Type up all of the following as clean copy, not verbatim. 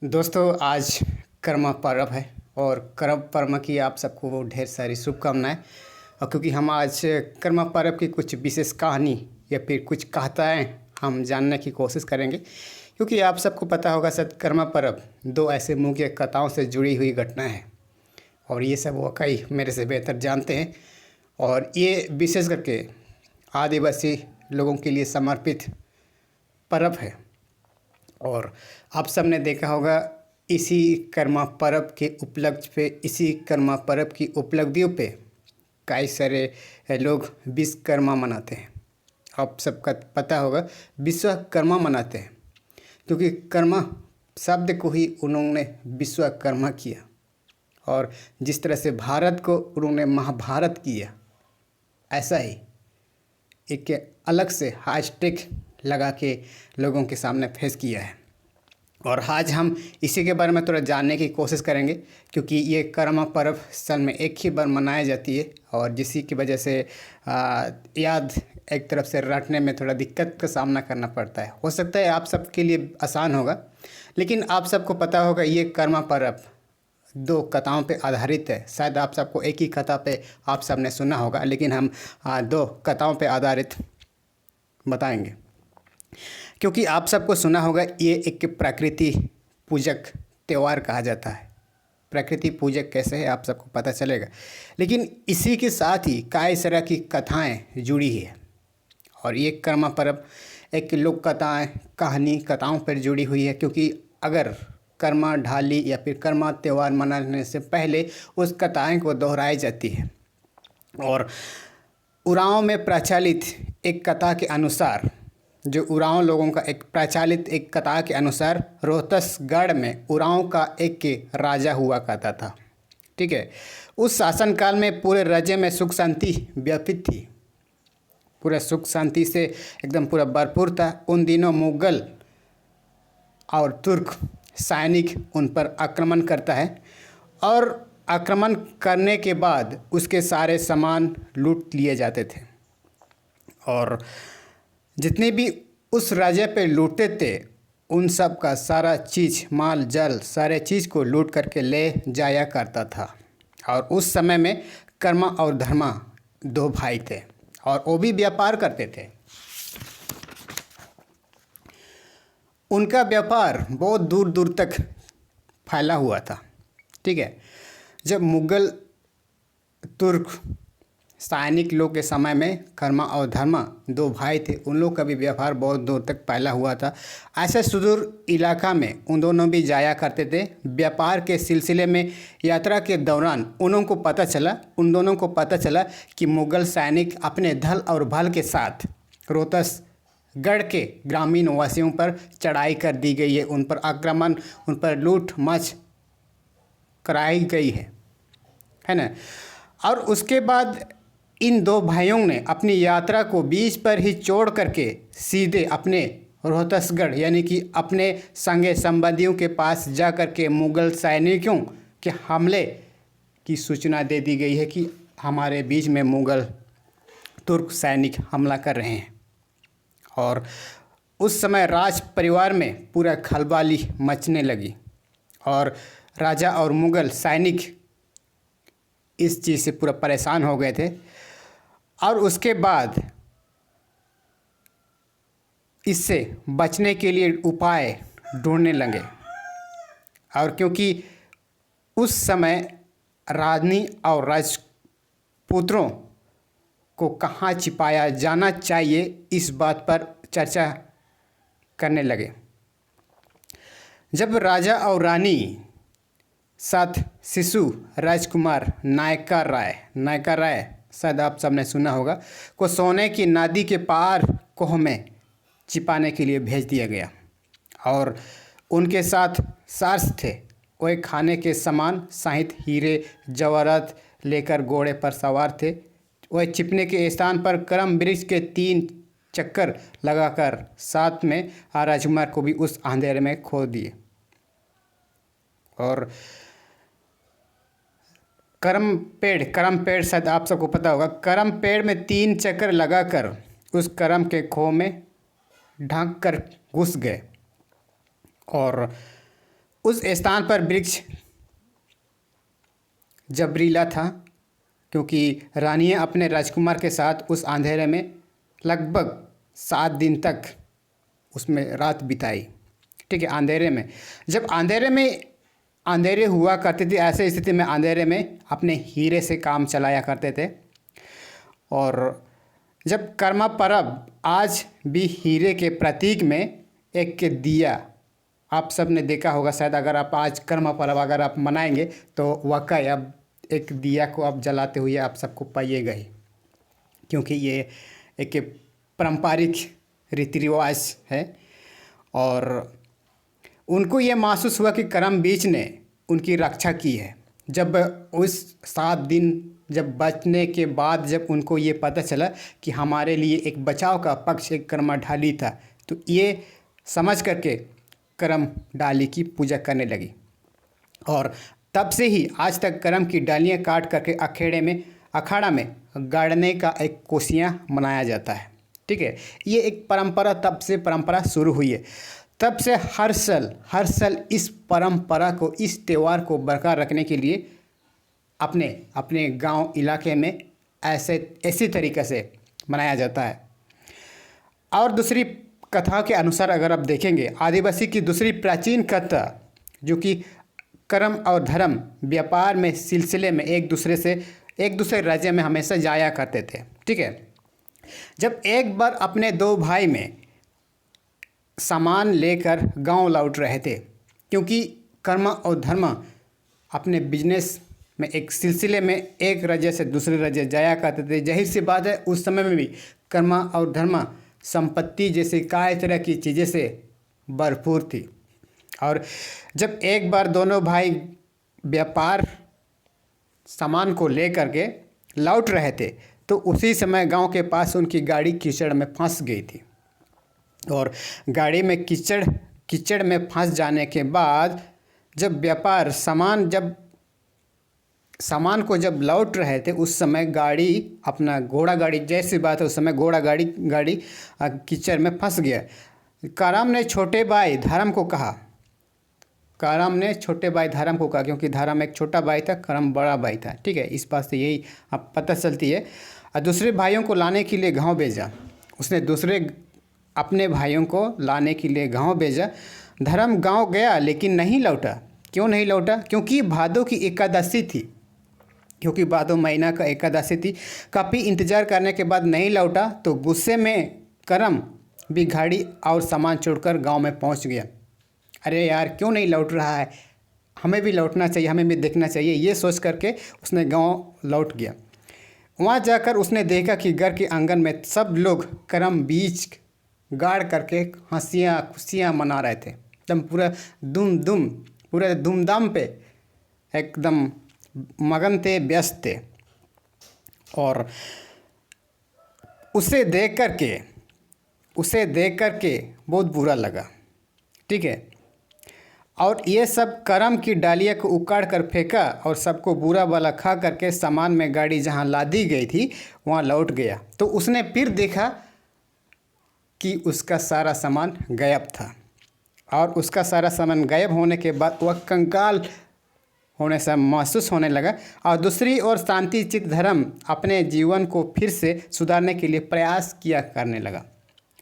दोस्तों आज कर्मा पर्व है और कर्म पर्व की आप सबको ढेर सारी शुभकामनाएं। और क्योंकि हम आज कर्मा पर्व की कुछ विशेष कहानी या फिर कुछ कथाएं हम जानने की कोशिश करेंगे, क्योंकि आप सबको पता होगा शायद कर्मा पर्व दो ऐसे मुख्य कथाओं से जुड़ी हुई घटना है और ये सब वो कई मेरे से बेहतर जानते हैं। और ये विशेष करके आदिवासी लोगों के लिए समर्पित पर्व है। और आप सब ने देखा होगा इसी कर्मा पर्व के उपलक्ष्य पे, इसी कर्मा पर्व की उपलब्धियों पे कई सारे लोग विश्वकर्मा मनाते हैं। आप सबका पता होगा विश्वकर्मा मनाते हैं क्योंकि कर्मा शब्द को ही उन्होंने विश्वकर्मा किया। और जिस तरह से भारत को उन्होंने महाभारत किया, ऐसा ही एक अलग से हैशटैग लगा के लोगों के सामने पेश किया है। और आज हम इसी के बारे में थोड़ा जानने की कोशिश करेंगे, क्योंकि ये कर्मा पर्व साल में एक ही बार मनाई जाती है और जिसी की वजह से याद एक तरफ से रटने में थोड़ा दिक्कत का सामना करना पड़ता है। हो सकता है आप सबके लिए आसान होगा, लेकिन आप सबको पता होगा ये कर्मा पर्व दो कथाओं पे आधारित है। शायद आप सबको एक ही कथा पे आप सब ने सुना होगा, लेकिन हम दो कथाओं पे आधारित बताएंगे। क्योंकि आप सबको सुना होगा ये एक प्रकृति पूजक त्यौहार कहा जाता है। प्रकृति पूजक कैसे है आप सबको पता चलेगा, लेकिन इसी के साथ ही कई तरह की कथाएं जुड़ी है। और ये कर्मा पर्व एक लोक कथाएँ कहानी कथाओं पर जुड़ी हुई है, क्योंकि अगर कर्मा ढाली या फिर कर्मा त्यौहार मनाने से पहले उस कथाएं को दोहराई जाती है। और उरांव में प्रचलित एक कथा के अनुसार, जो उरांव लोगों का एक प्रचलित एक कथा के अनुसार, रोहतसगढ़ में उरांव का एक राजा हुआ करता था। ठीक है, उस शासनकाल में पूरे राज्य में सुख शांति व्यापित थी, पूरा सुख शांति से एकदम पूरा भरपूर था। उन दिनों मुगल और तुर्क सैनिक उन पर आक्रमण करता है और आक्रमण करने के बाद उसके सारे सामान लूट लिए जाते थे। और जितने भी उस राज्य पे लूटे थे उन सब का सारा चीज़, माल जाल, सारे चीज़ को लूट करके ले जाया करता था। और उस समय में कर्मा और धर्मा दो भाई थे और वो भी व्यापार करते थे। उनका व्यापार बहुत दूर दूर तक फैला हुआ था। ठीक है, जब मुगल तुर्क सैनिक लोग के समय में कर्मा और धर्मा दो भाई थे, उन लोग का भी व्यापार बहुत दूर तक फैला हुआ था। ऐसे सुदूर इलाका में उन दोनों भी जाया करते थे। व्यापार के सिलसिले में यात्रा के दौरान उन दोनों को पता चला कि मुगल सैनिक अपने धल और भल के साथ रोहतसगढ़ के ग्रामीण वासियों पर चढ़ाई कर दी गई है, उन पर आक्रमण, उन पर लूट मच कराई गई है ना। और उसके बाद इन दो भाइयों ने अपनी यात्रा को बीच पर ही छोड़ करके सीधे अपने रोहतसगढ़ यानी कि अपने संगे संबंधियों के पास जा करके मुगल सैनिकों के हमले की सूचना दे दी गई है कि हमारे बीच में मुगल तुर्क सैनिक हमला कर रहे हैं। और उस समय राज परिवार में पूरा खलबली मचने लगी और राजा और मुगल सैनिक इस चीज़ से पूरा परेशान हो गए थे। और उसके बाद इससे बचने के लिए उपाय ढूंढने लगे। और क्योंकि उस समय रानी और राजपुत्रों को कहाँ छिपाया जाना चाहिए, इस बात पर चर्चा करने लगे। जब राजा और रानी साथ शिशु राजकुमार नायका राय शायद आप सबने सुना होगा, को सोने की नदी के पार कोह में छिपाने के लिए भेज दिया गया। और उनके साथ सारस थे, वे खाने के सामान सहित हीरे जवाहरात लेकर घोड़े पर सवार थे। वह छिपने के स्थान पर करम वृक्ष के 3 चक्कर लगाकर साथ में राजकुमार को भी उस अंधेरे में खो दिए। और करम पेड़ शायद आप सबको पता होगा, करम पेड़ में 3 चक्कर लगाकर उस करम के खो में ढक कर घुस गए। और उस स्थान पर वृक्ष जबरीला था, क्योंकि रानियां अपने राजकुमार के साथ उस अंधेरे में लगभग 7 दिन तक उसमें रात बिताई। ठीक है, अंधेरे में। जब अंधेरे हुआ करते थे, ऐसे स्थिति में अंधेरे में अपने हीरे से काम चलाया करते थे। और जब कर्मा पर्व आज भी हीरे के प्रतीक में एक के दिया, आप सब ने देखा होगा शायद, अगर आप आज कर्मा पर्व अगर आप मनाएंगे तो वाकई अब एक दिया को आप जलाते हुए आप सबको पाइएगा ही, क्योंकि ये एक पारंपरिक रीति रिवाज है। और उनको ये महसूस हुआ कि करम बीज ने उनकी रक्षा की है। जब उस 7 दिन जब बचने के बाद जब उनको ये पता चला कि हमारे लिए एक बचाव का पक्ष एक कर्मा ढाली था, तो ये समझ करके करम डाली की पूजा करने लगी। और तब से ही आज तक करम की डालियाँ काट करके अखाड़ा में गाड़ने का एक कोसियाँ मनाया जाता है। ठीक है, ये एक परंपरा तब से परंपरा शुरू हुई है। तब से हर साल इस परंपरा को, इस त्यौहार को बरकरार रखने के लिए अपने गांव इलाके में ऐसी तरीक़े से मनाया जाता है। और दूसरी कथा के अनुसार अगर आप देखेंगे, आदिवासी की दूसरी प्राचीन कथा जो कि कर्म और धर्म व्यापार में सिलसिले में एक दूसरे राज्य में हमेशा जाया करते थे। ठीक है, जब एक बार अपने 2 भाई में सामान लेकर गांव लौट रहे थे, क्योंकि कर्म और धर्म अपने बिजनेस में एक सिलसिले में एक राज्य से दूसरे राज्य जाया करते थे। जाहिर सी बात है उस समय में भी कर्म और धर्म संपत्ति जैसे कई तरह की चीज़ें से भरपूर थी। और जब एक बार दोनों भाई व्यापार सामान को लेकर के लौट रहे थे, तो उसी समय गांव के पास उनकी गाड़ी कीचड़ में फंस गई थी। और गाड़ी में कीचड़ में फंस जाने के बाद जब सामान को जब लौट रहे थे, उस समय घोड़ा गाड़ी जैसी बात है, उस समय घोड़ा गाड़ी कीचड़ में फंस गया। करम ने छोटे भाई धर्म को कहा, क्योंकि धर्म एक छोटा भाई था, करम बड़ा भाई था। ठीक है, इस बात से यही अब पता चलती है। और दूसरे भाइयों को लाने के लिए गांव भेजा। उसने अपने भाइयों को लाने के लिए गांव भेजा। धर्म गांव गया लेकिन नहीं लौटा। क्यों नहीं लौटा? क्योंकि भादों की एकादशी थी, क्योंकि भादों महीना का एकादशी थी। काफ़ी इंतज़ार करने के बाद नहीं लौटा, तो गुस्से में करम भी गाड़ी और सामान छोड़कर गांव में पहुंच गया। अरे यार, क्यों नहीं लौट रहा है, हमें भी लौटना चाहिए, हमें भी देखना चाहिए, ये सोच करके उसने गांव लौट गया। वहाँ जाकर उसने देखा कि घर के आंगन में सब लोग करम बीज गाड़ करके हंसियाँ खुशियाँ मना रहे थे। एकदम पूरे धूमधाम पे एकदम मगन थे, व्यस्त थे। और उसे देख करके बहुत बुरा लगा। ठीक है, और ये सब करम की डालियाँ को उखाड़ कर फेंका और सबको बुरा भला खा करके सामान में गाड़ी जहाँ लादी गई थी वहाँ लौट गया। तो उसने फिर देखा कि उसका सारा सामान गायब था। और उसका सारा सामान गायब होने के बाद वह कंगाल होने से महसूस होने लगा। और दूसरी ओर शांति चित्त धर्म अपने जीवन को फिर से सुधारने के लिए प्रयास किया करने लगा।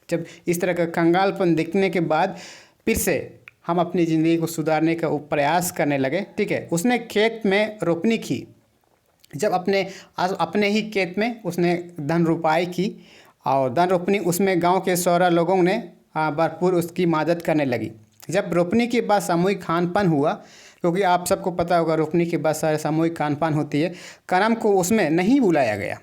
जब इस तरह का कंगालपन दिखने के बाद फिर से हम अपनी ज़िंदगी को सुधारने का प्रयास करने लगे। ठीक है, उसने खेत में रोपनी की। जब अपने ही खेत में उसने धन रोपाई की और धन रोपनी उसमें गांव के 16 लोगों ने भरपूर उसकी मदद करने लगी। जब रोपनी के बाद सामूहिक खानपान हुआ, क्योंकि आप सबको पता होगा रोपनी के बाद सारे सामूहिक खानपान होती है, करम को उसमें नहीं बुलाया गया।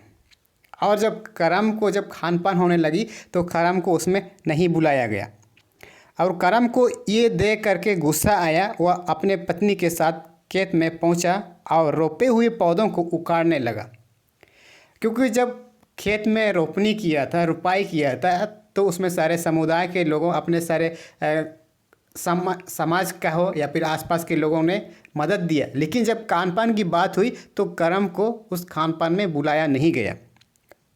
और जब खानपान होने लगी तो करम को उसमें नहीं बुलाया गया। और करम को ये देख करके गुस्सा आया। वह अपने पत्नी के साथ खेत में पहुंचा और रोपे हुए पौधों को उखाड़ने लगा। क्योंकि जब खेत में रोपनी किया था, रुपाई किया था, तो उसमें सारे समुदाय के लोगों, अपने सारे समाज का हो या फिर आसपास के लोगों ने मदद दिया। लेकिन जब खानपान की बात हुई तो करम को उस खानपान में बुलाया नहीं गया।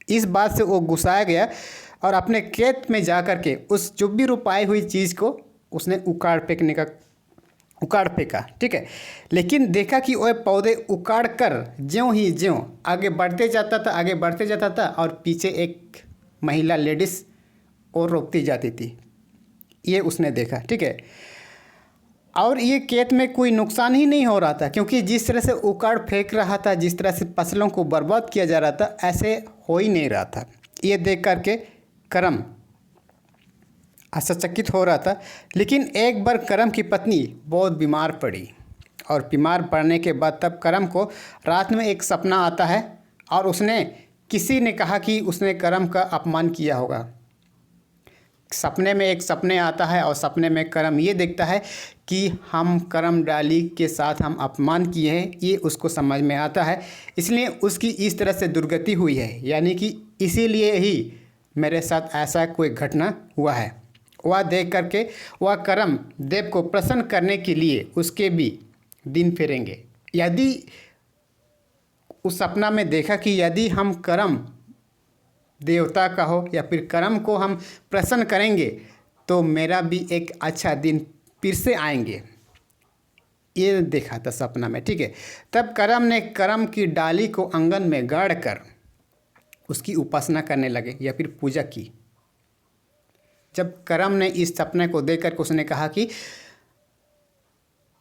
इस बात से वो गुस्साया गया और अपने खेत में जा कर के उस जो भी रुपाई हुई चीज़ को उसने उखाड़ फेंका, ठीक है। लेकिन देखा कि वह पौधे उखाड़ कर ज्यों आगे बढ़ते जाता था, आगे बढ़ते जाता था, और पीछे एक महिला लेडीज़ और रोकती जाती थी। ये उसने देखा, ठीक है। और ये खेत में कोई नुकसान ही नहीं हो रहा था, क्योंकि जिस तरह से उखाड़ फेंक रहा था, जिस तरह से फसलों को बर्बाद किया जा रहा था, ऐसे हो ही नहीं रहा था। ये देख करके करम आश्चर्यचकित हो रहा था। लेकिन एक बार करम की पत्नी बहुत बीमार पड़ी, और बीमार पड़ने के बाद तब करम को रात में एक सपना आता है, और किसी ने कहा कि उसने करम का अपमान किया होगा। सपने में एक सपने आता है, और सपने में करम ये देखता है कि हम करम डाली के साथ हम अपमान किए हैं, ये उसको समझ में आता है। इसलिए उसकी इस तरह से दुर्गति हुई है, यानी कि इसीलिए ही मेरे साथ ऐसा कोई घटना हुआ है। वह देख करके वह करम देव को प्रसन्न करने के लिए उसके भी दिन फेरेंगे। यदि उस सपना में देखा कि यदि हम करम देवता का हो या फिर करम को हम प्रसन्न करेंगे तो मेरा भी एक अच्छा दिन फिर से आएंगे, ये देखा था सपना में, ठीक है। तब करम ने करम की डाली को आंगन में गाड़ कर उसकी उपासना करने लगे या फिर पूजा की। जब करम ने इस सपने को देख कर उसने कहा कि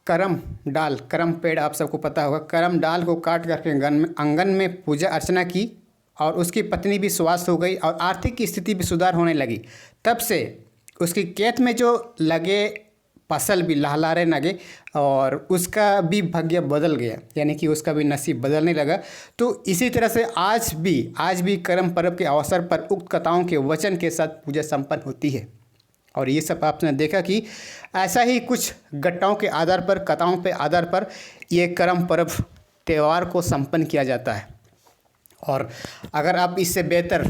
करम पेड़ आप सबको पता होगा, करम डाल को काट करके आंगन में पूजा अर्चना की, और उसकी पत्नी भी स्वस्थ हो गई और आर्थिक स्थिति भी सुधार होने लगी। तब से उसकी खेत में जो लगे फसल भी लहलहाने लगे, और उसका भी भाग्य बदल गया, यानी कि उसका भी नसीब बदलने लगा। तो इसी तरह से आज भी करम पर्व के अवसर पर उक्त कथाओं के वचन के साथ पूजा संपन्न होती है। और ये सब आपने देखा कि ऐसा ही कुछ घटनाओं के आधार पर, कथाओं के आधार पर ये करम पर्व त्यौहार को संपन्न किया जाता है। और अगर आप इससे बेहतर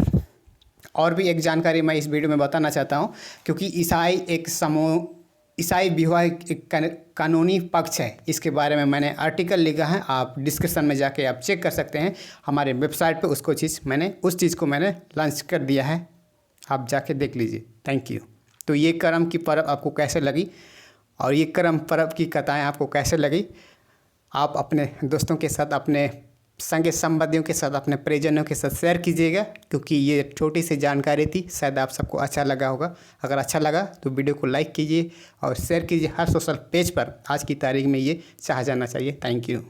और भी एक जानकारी मैं इस वीडियो में बताना चाहता हूँ, क्योंकि ईसाई विवाह एक कानूनी पक्ष है, इसके बारे में मैंने आर्टिकल लिखा है, आप डिस्क्रिप्शन में जाके आप चेक कर सकते हैं। हमारे वेबसाइट पे उस चीज़ को मैंने लॉन्च कर दिया है, आप जाके देख लीजिए। Thank you. तो ये करम की पर्व आपको कैसे लगी, और ये करम पर्व की कथाएँ आपको कैसे लगी, आप अपने दोस्तों के साथ, अपने संगे संबंधियों के साथ, अपने परिजनों के साथ शेयर कीजिएगा, क्योंकि ये छोटी सी जानकारी थी, शायद आप सबको अच्छा लगा होगा। अगर अच्छा लगा तो वीडियो को लाइक कीजिए और शेयर कीजिए। हर सोशल पेज पर आज की तारीख में ये चाहा जाना चाहिए। Thank you.